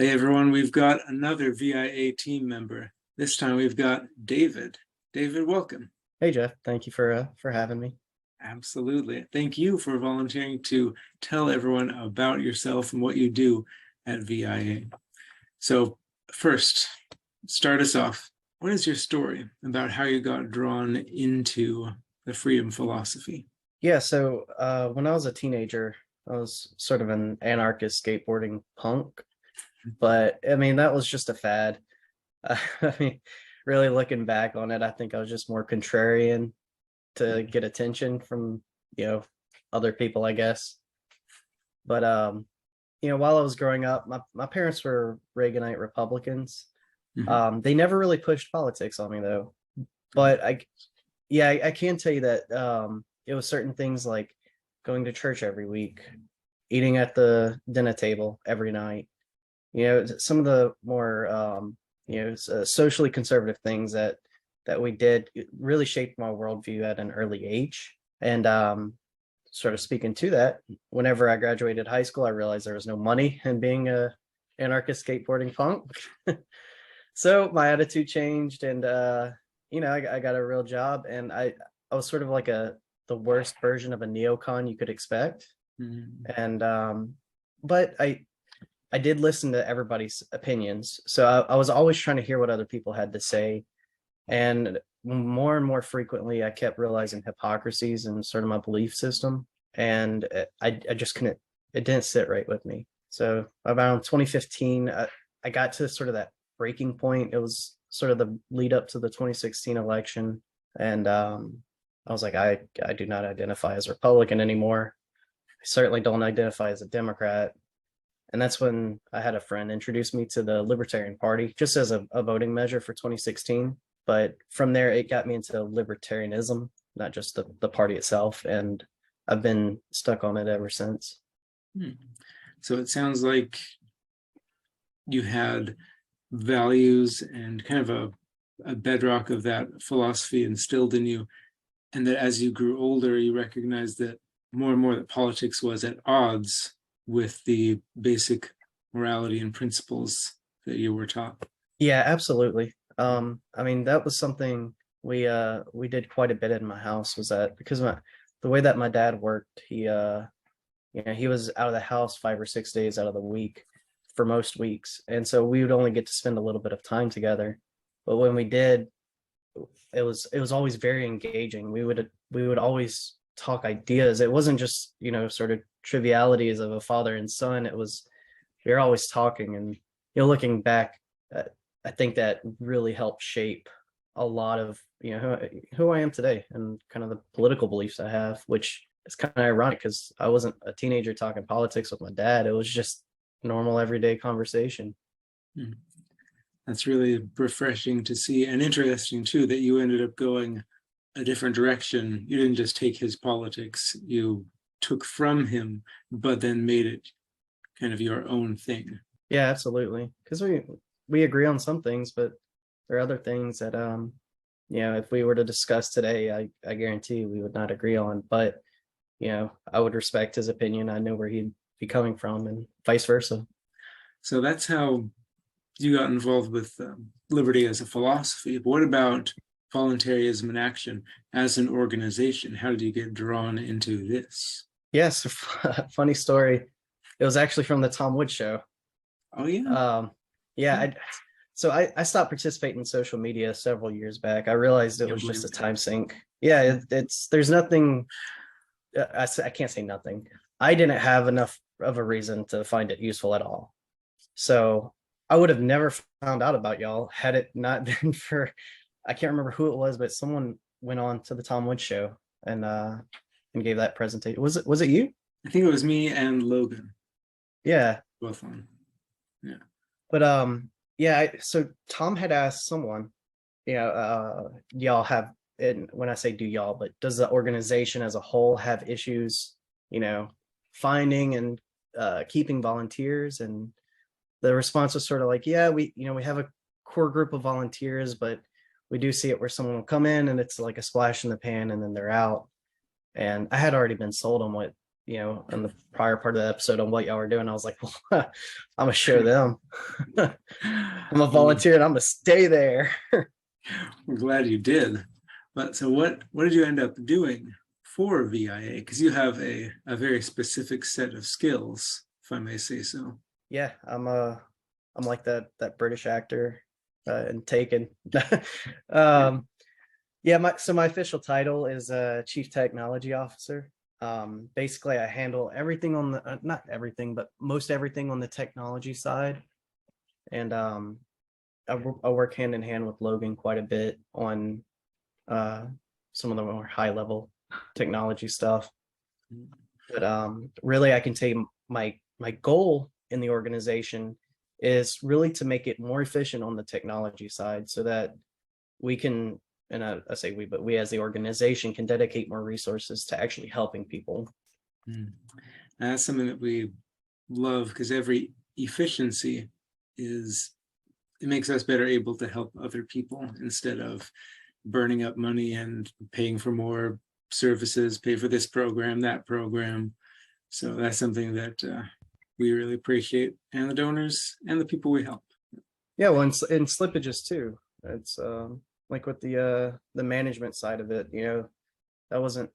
Hey everyone, we've got another VIA team member. This time we've got David. David, welcome. Hey Jeff, thank you for having me. Absolutely. Thank you for volunteering to tell everyone about yourself and what you do at VIA. So first, start us off. What is your story about how you got drawn into the freedom philosophy? Yeah, so when I was a teenager, I was sort of an anarchist skateboarding punk, but I mean that was just a fad. I mean, really looking back on it, I think I was just more contrarian to get attention from, you know, other people, I guess. But while I was growing up, my parents were Reaganite Republicans. They never really pushed politics on me though. But I can tell you that it was certain things like going to church every week, eating at the dinner table every night. Some of the more socially conservative things that we did really shaped my worldview at an early age. And sort of speaking to that, whenever I graduated high school, I realized there was no money in being a anarchist skateboarding punk. So my attitude changed, and I got a real job, and I was sort of like the worst version of a neocon you could expect. And but I did listen to everybody's opinions, so I was always trying to hear what other people had to say, and more frequently I kept realizing hypocrisies in sort of my belief system, and I just couldn't. It didn't sit right with me. So around 2015, I got to sort of that breaking point. It was sort of the lead up to the 2016 election, and I was like, I do not identify as Republican anymore. I certainly don't identify as a Democrat. And that's when I had a friend introduce me to the Libertarian Party, just as a voting measure for 2016. But from there, it got me into libertarianism, not just the party itself. And I've been stuck on it ever since. So it sounds like you had values and kind of a bedrock of that philosophy instilled in you, and that as you grew older, you recognized that more and more that politics was at odds with the basic morality and principles that you were taught. Yeah, absolutely. I mean, that was something we did quite a bit in my house, was that because the way that my dad worked, he was out of the house 5 or 6 days out of the week for most weeks. And so we would only get to spend a little bit of time together. But when we did, it was always very engaging. We would always talk ideas. It wasn't just, sort of trivialities of a father and son. We were always talking, and looking back, I think that really helped shape a lot of who I am today, and kind of the political beliefs I have, which is kind of ironic because I wasn't a teenager talking politics with my dad. It was just normal everyday conversation. That's really refreshing to see, and interesting too that you ended up going a different direction. You didn't just take his politics, you took from him, but then made it kind of your own thing. Yeah, absolutely. Because we agree on some things, but there are other things that if we were to discuss today, I guarantee we would not agree on. But I would respect his opinion. I know where he'd be coming from, and vice versa. So that's how you got involved with liberty as a philosophy. But what about Voluntaryism in Action as an organization? How did you get drawn into this? Yes, funny story. It was actually from the Tom Woods show. Oh yeah. Yeah. So I stopped participating in social media several years back. I realized it was just a time sink. Yeah, there's nothing. I can't say nothing. I didn't have enough of a reason to find it useful at all. So I would have never found out about y'all had it not been for, I can't remember who it was, but someone went on to the Tom Woods show and gave that presentation. Was it you? I think it was me and Logan. Yeah. Both on. Yeah. But so Tom had asked someone, y'all have, and when I say do y'all, but does the organization as a whole have issues, finding and keeping volunteers? And the response was sort of like, yeah, we have a core group of volunteers, but we do see it where someone will come in and it's like a splash in the pan and then they're out. And I had already been sold on what in the prior part of the episode on what y'all were doing, I was like, well, I'm gonna show them. I'm a volunteer and I'm gonna stay there. We're glad you did. But so what did you end up doing for VIA? Because you have a very specific set of skills, if I may say so. Yeah, I'm like that British actor in Taken. Yeah, my official title is Chief Technology Officer. Basically, I handle everything on the not everything, but most everything on the technology side, and I work hand in hand with Logan quite a bit on some of the more high level technology stuff. But really, I can tell you my goal in the organization is really to make it more efficient on the technology side, so that we can, and I say we, but we as the organization can dedicate more resources to actually helping people. That's something that we love, because every efficiency it makes us better able to help other people instead of burning up money and paying for more services, pay for this program, that program. So that's something that we really appreciate, and the donors and the people we help. Yeah, well, and slippages too. It's like with the management side of it, that wasn't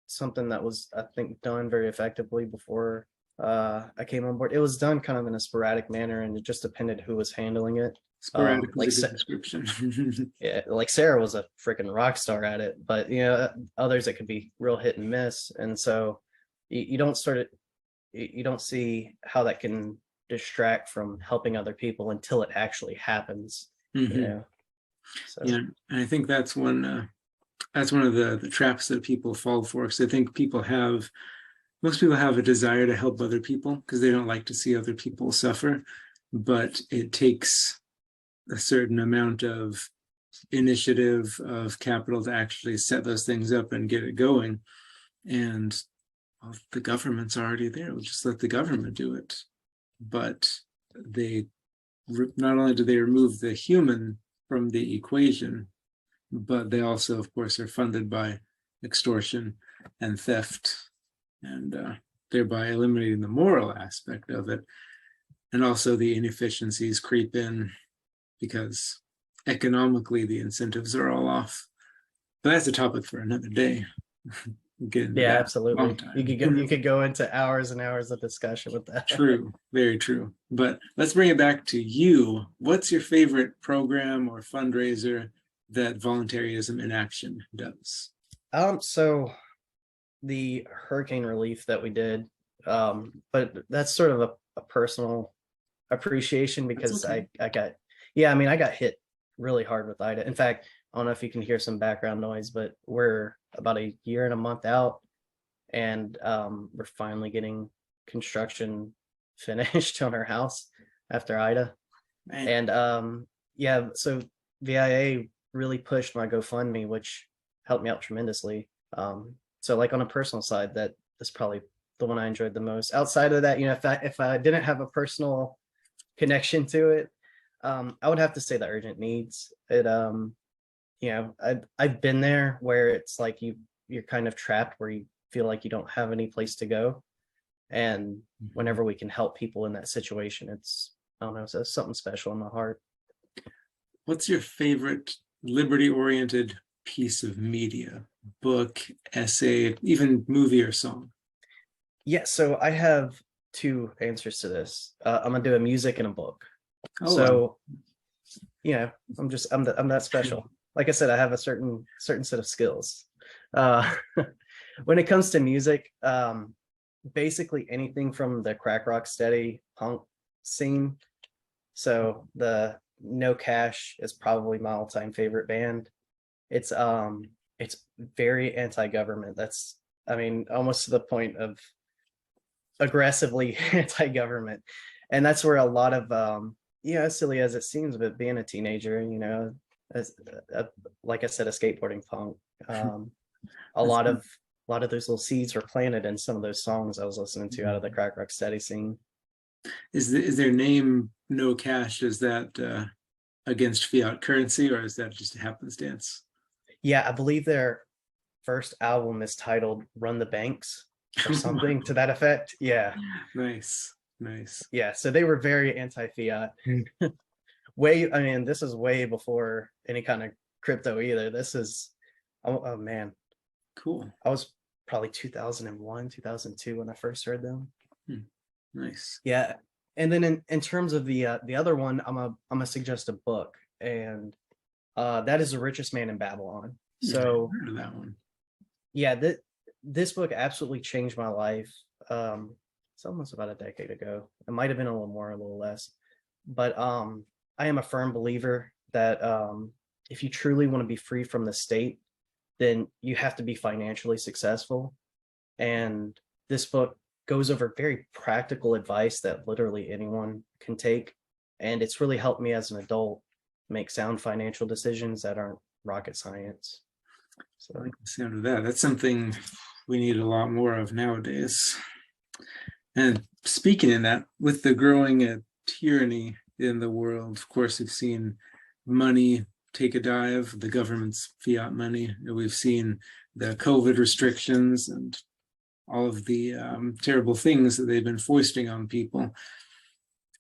something that was, I think, done very effectively before I came on board. It was done kind of in a sporadic manner, and it just depended who was handling it. Sporadic Like is a good description. yeah, like Sarah was a freaking rock star at it, but others, it could be real hit and miss, and so you don't you don't see how that can distract from helping other people until it actually happens. So. Yeah, and I think that's one of the traps that people fall for, because I think most people have a desire to help other people because they don't like to see other people suffer, but it takes a certain amount of initiative, of capital, to actually set those things up and get it going. And well, the government's already there. We'll just let the government do it. But not only do they remove the human from the equation, but they also, of course, are funded by extortion and theft, and thereby eliminating the moral aspect of it. And also the inefficiencies creep in because economically the incentives are all off. But that's a topic for another day. Yeah, absolutely. You could go into hours and hours of discussion with that. True, very true. But let's bring it back to you. What's your favorite program or fundraiser that Voluntaryism in Action does? So the hurricane relief that we did, but that's sort of a personal appreciation, because okay. I got hit really hard with Ida. In fact, I don't know if you can hear some background noise, but we're about a year and a month out, and we're finally getting construction finished on our house after Ida. Man. And so VIA really pushed my GoFundMe, which helped me out tremendously. So like on a personal side, that is probably the one I enjoyed the most. Outside of that, if I didn't have a personal connection to it, I would have to say the urgent needs. It I've been there where it's like you're kind of trapped, where you feel like you don't have any place to go, and whenever we can help people in that situation, it's, I don't know, so it's something special in my heart. What's your favorite liberty-oriented piece of media, book, essay, even movie or song? Yeah, so I have two answers to this. I'm gonna do a music and a book. Oh, so wow. I'm that special. Like I said, I have a certain set of skills. When it comes to music, basically anything from the crack rock steady punk scene. So the No Cash is probably my all-time favorite band. It's very anti-government. That's, I mean, almost to the point of aggressively anti-government. And that's where a lot of as silly as it seems, but being a teenager, like I said, a skateboarding punk, a lot of those little seeds were planted in some of those songs I was listening to out of the crack rock steady scene. Is their name No Cash? Is that against fiat currency, or is that just a happenstance? Yeah, I believe their first album is titled Run the Banks. or something to that effect. Yeah. Nice, nice. Yeah. So they were very anti-fiat. Way, I mean, this is way before any kind of crypto either. This is, oh man, Cool. I was probably 2001, 2002 when I first heard them. Nice. Yeah. And then in terms of the other one, I'm gonna suggest a book, and that is The Richest Man in Babylon. So I've heard of that one. yeah, this book absolutely changed my life. It's almost about a decade ago. It might have been a little more, a little less, but I am a firm believer that if you truly want to be free from the state, then you have to be financially successful. And this book goes over very practical advice that literally anyone can take. And it's really helped me as an adult make sound financial decisions that aren't rocket science. I So like the sound of that. That's something we need a lot more of nowadays. And speaking in that, with the growing tyranny in the world, of course, we've seen money take a dive, the government's fiat money. We've seen the COVID restrictions and all of the terrible things that they've been foisting on people.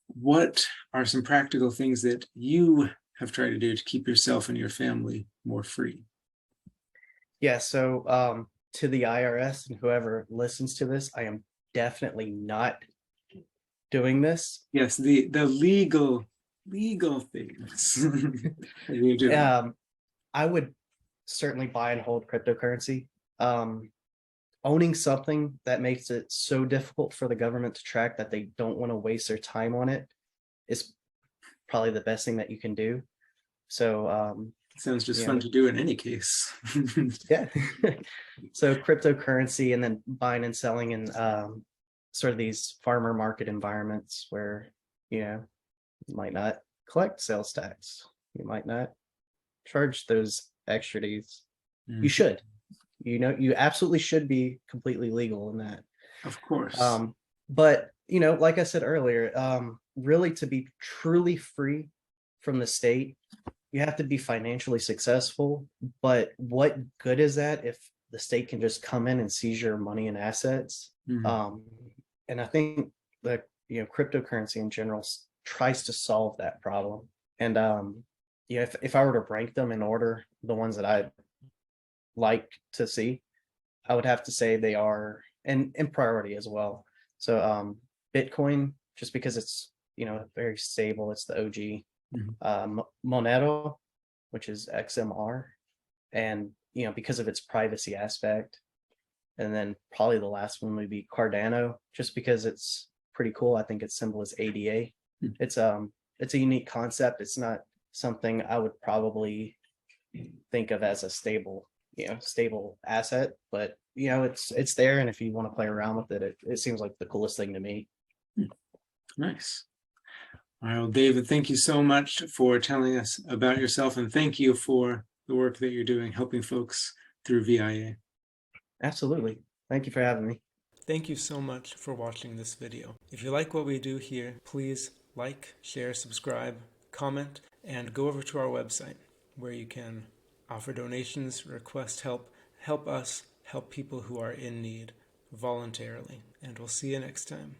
What are some practical things that you have tried to do to keep yourself and your family more free? yeah, so to the IRS and whoever listens to this, I am definitely not doing this. Yes, the legal things that you're doing. I would certainly buy and hold cryptocurrency. Owning something that makes it so difficult for the government to track that they don't want to waste their time on it is probably the best thing that you can do. So Sounds just yeah, fun to do in any case. yeah. So cryptocurrency, and then buying and selling in sort of these farmer market environments where you might not collect sales tax, you might not charge those extra fees. You should, you absolutely should be completely legal in that. Of course. But like I said earlier, really to be truly free from the state, you have to be financially successful. But what good is that if the state can just come in and seize your money and assets? And I think that cryptocurrency in general tries to solve that problem. And if I were to rank them in order, the ones that I like to see, I would have to say they are in priority as well. So Bitcoin, just because it's very stable, it's the OG. Monero, which is XMR, and because of its privacy aspect. And then probably the last one would be Cardano, just because it's pretty cool. I think its symbol is ADA. It's a unique concept. It's not something I would probably think of as a stable asset, but it's there, and if you want to play around with it, it seems like the coolest thing to me. Nice. All right, well, David, thank you so much for telling us about yourself, and thank you for the work that you're doing helping folks through VIA. Absolutely. Thank you for having me. Thank you so much for watching this video. If you like what we do here, please like, share, subscribe, comment, and go over to our website where you can offer donations, request help us help people who are in need voluntarily. And we'll see you next time.